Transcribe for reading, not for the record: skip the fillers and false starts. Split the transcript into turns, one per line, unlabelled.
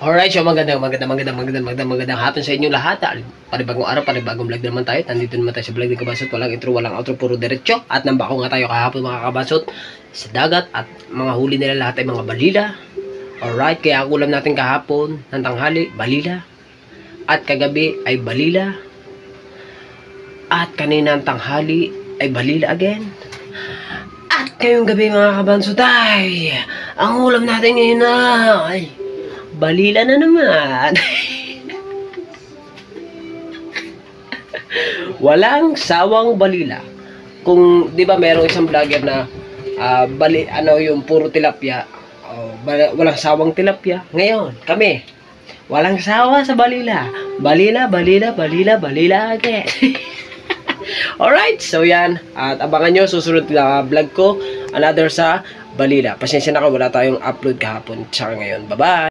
Alright, so magandang hapon sa inyo lahat. Panibagong araw, panibagong vlog naman tayo. Nandito naman tayo sa vlog ng Kabasot. Walang intro, walang outro, puro diretso. At nambako nga tayo kahapon mga Kabasot sa dagat. At mga huli nila lahat ay mga balila. Alright, kaya ang ulam natin kahapon ng tanghali, balila. At kagabi ay balila. At kanina ng tanghali ay balila again. At ngayong gabi mga Kabasot ay ang ulam natin ngayon ay balila na naman. Walang sawang balila. Kung 'di ba merong isang vlogger na yung puro tilapia. Walang sawang tilapia. Ngayon, kami walang sawa sa balila. Balila again. Alright, so yan. At abangan nyo susunod na vlog ko. Another sa balila. Pasensya na ka, wala tayong upload kahapon. Tsaka ngayon. Bye-bye!